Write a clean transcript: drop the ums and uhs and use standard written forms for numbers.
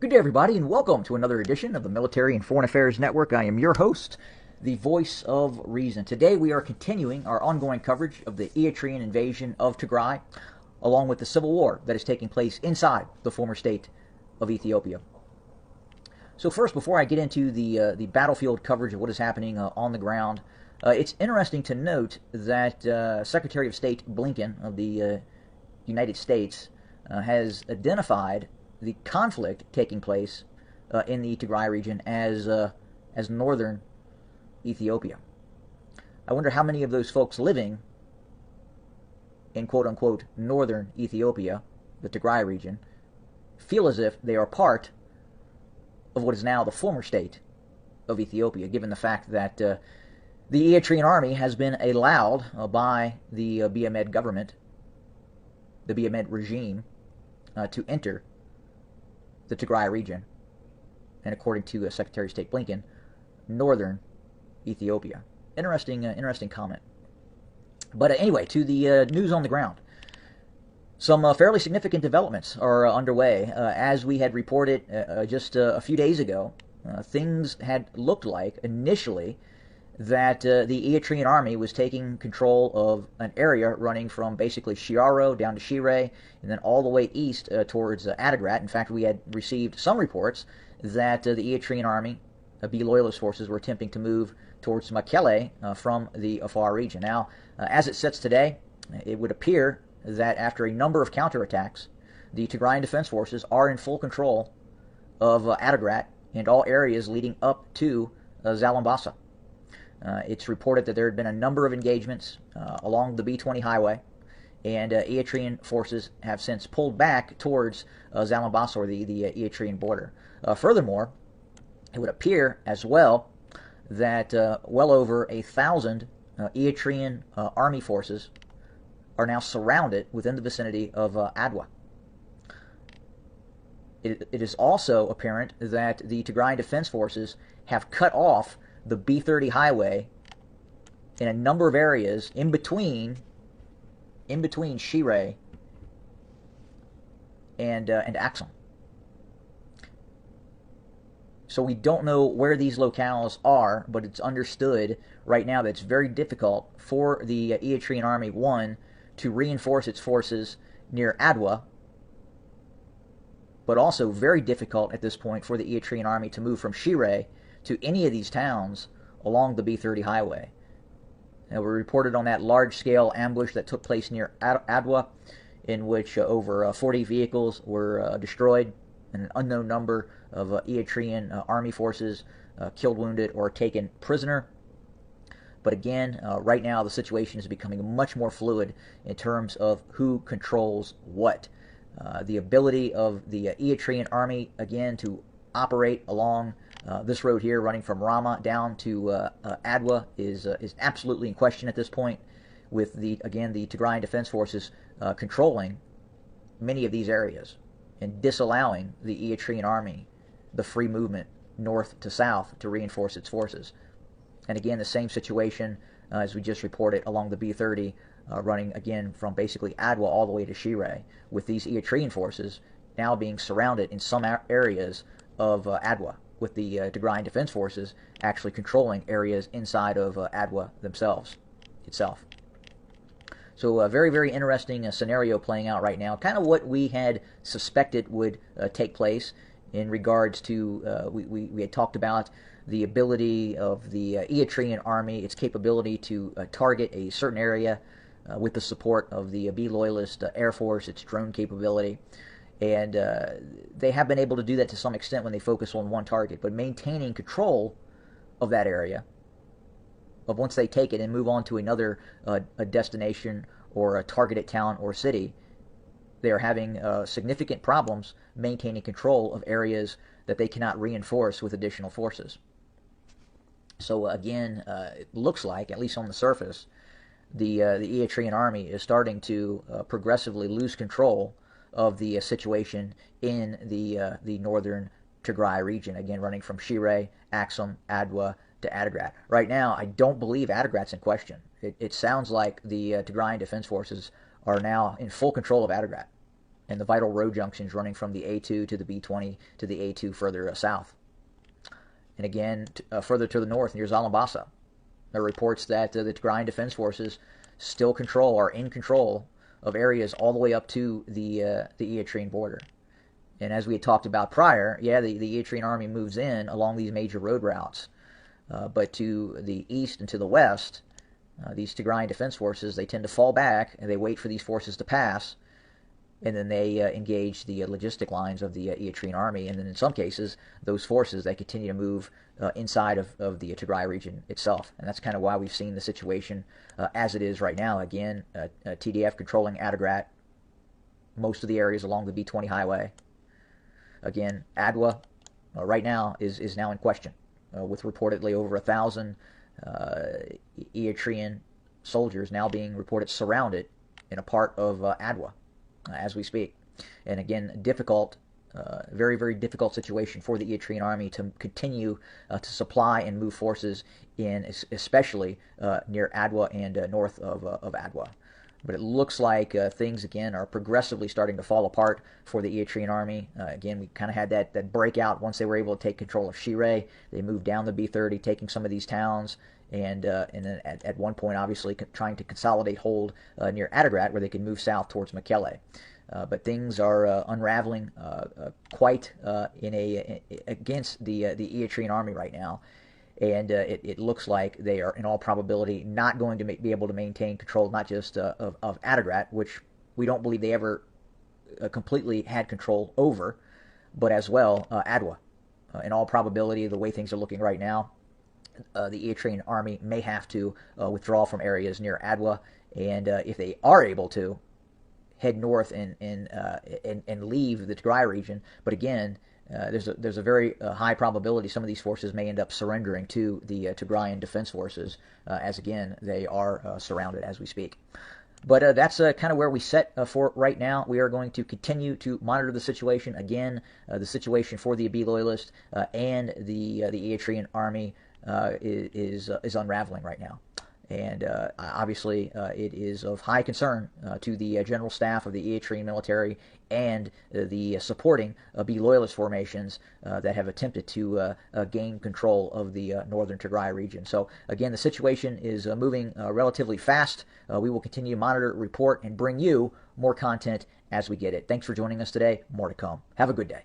Good day, everybody, and welcome to another edition of the Military and Foreign Affairs Network. I am your host, the voice of reason. Today we are continuing our ongoing coverage of the Eritrean invasion of Tigray, along with the civil war that is taking place inside the former state of Ethiopia. So first, before I get into the battlefield coverage of what is happening on the ground, it's interesting to note that Secretary of State Blinken of the United States has identified the conflict taking place in the Tigray region as northern Ethiopia. I wonder how many of those folks living in quote-unquote northern Ethiopia, the Tigray region, feel as if they are part of what is now the former state of Ethiopia, given the fact that the Eritrean army has been allowed by the Abiy Ahmed government, the Abiy Ahmed regime, to enter the Tigray region, and according to Secretary of State Blinken, northern Ethiopia. Interesting comment. But anyway, to the news on the ground. Some fairly significant developments are underway. As we had reported just a few days ago, things had looked like initially that the Eritrean army was taking control of an area running from basically Shiaro down to Shire and then all the way east towards Adwa. In fact, we had received some reports that the Eritrean army, Abiy loyalist forces, were attempting to move towards Mekelle from the Afar region. Now, as it sits today, it would appear that after a number of counterattacks, the Tigrayan Defense Forces are in full control of Adwa and all areas leading up to Zalambasa. It's reported that there had been a number of engagements along the B-20 highway, and Eritrean forces have since pulled back towards Zalambasa, or the Eritrean border. Furthermore, it would appear as well that well over 1,000 Eritrean army forces are now surrounded within the vicinity of Adwa. It is also apparent that the Tigrayan Defense Forces have cut off the B-30 highway in a number of areas in between Shire and Axum. So we don't know where these locales are, but it's understood right now that it's very difficult for the Eritrean army, one, to reinforce its forces near Adwa, but also very difficult at this point for the Eritrean army to move from Shire to any of these towns along the B-30 highway. Now, we reported on that large-scale ambush that took place near Adwa, in which over 40 vehicles were destroyed, and an unknown number of Eritrean army forces killed, wounded, or taken prisoner. But again, right now the situation is becoming much more fluid in terms of who controls what. The ability of the Eritrean army, again, to operate along this road here, running from Rama down to Adwa, is absolutely in question at this point, with the Tigrayan Defense Forces controlling many of these areas and disallowing the Eritrean army the free movement north to south to reinforce its forces. And again, the same situation as we just reported along the B-30, running again from basically Adwa all the way to Shire, with these Eritrean forces now being surrounded in some areas of Adwa, with the Tigrayan Defense Forces actually controlling areas inside of Adwa itself. So a very, very interesting scenario playing out right now. Kind of what we had suspected would take place in regards to, we had talked about the ability of the Eritrean army, its capability to target a certain area with the support of the Abiy loyalist Air Force, its drone capability. And they have been able to do that to some extent when they focus on one target. But maintaining control of that area, of once they take it and move on to another a destination or a targeted town or city, they are having significant problems maintaining control of areas that they cannot reinforce with additional forces. So again, it looks like, at least on the surface, the Eritrean army is starting to progressively lose control of the situation in the northern Tigray region, again running from Shire, Axum, Adwa to Adwa. Right now, I don't believe Adwa's in question. It sounds like the Tigrayan Defense Forces are now in full control of Adwa. and the vital road junctions running from the A2 to the B20 to the A2 further south. And again, further to the north near Zalambasa, there are reports that the Tigrayan Defense Forces still are in control of areas all the way up to the Eritrean border. And as we had talked about prior, yeah, the Eritrean army moves in along these major road routes. But to the east and to the west, these Tigrayan Defense Forces, they tend to fall back and they wait for these forces to pass, and then they engage the logistic lines of the Eritrean army. And then in some cases, those forces, they continue to move inside of the Tigray region itself. And that's kind of why we've seen the situation as it is right now. Again, TDF controlling Adwa, most of the areas along the B20 highway. Again, Adwa right now is now in question, with reportedly over 1,000 Eritrean soldiers now being reported surrounded in a part of Adwa as we speak. And again, difficult, very, very difficult situation for the Eritrean army to continue to supply and move forces in, especially near Adwa and north of Adwa. But it looks like things, again, are progressively starting to fall apart for the Eritrean army. Again, we kind of had that breakout once they were able to take control of Shire. They moved down the B30, taking some of these towns, and then at one point, obviously, trying to consolidate hold near Adagrat, where they could move south towards Mekelle. But things are unraveling quite against the Eritrean army right now. And it looks like they are, in all probability, not going to be able to maintain control, not just of Adagrat, which we don't believe they ever completely had control over, but as well Adwa. In all probability, the way things are looking right now, the Eritrean army may have to withdraw from areas near Adwa, and if they are able to, head north and leave the Tigray region. But again, there's a very high probability some of these forces may end up surrendering to the Tigrayan Defense Forces, as again they are surrounded as we speak. But that's kind of where we set for right now. We are going to continue to monitor the situation. Again, the situation for the Abiy loyalists and the Eritrean army is unraveling right now. And obviously, it is of high concern to the general staff of the Eritrean military and the supporting Abiy loyalist formations that have attempted to gain control of the northern Tigray region. So again, the situation is moving relatively fast. We will continue to monitor, report, and bring you more content as we get it. Thanks for joining us today. More to come. Have a good day.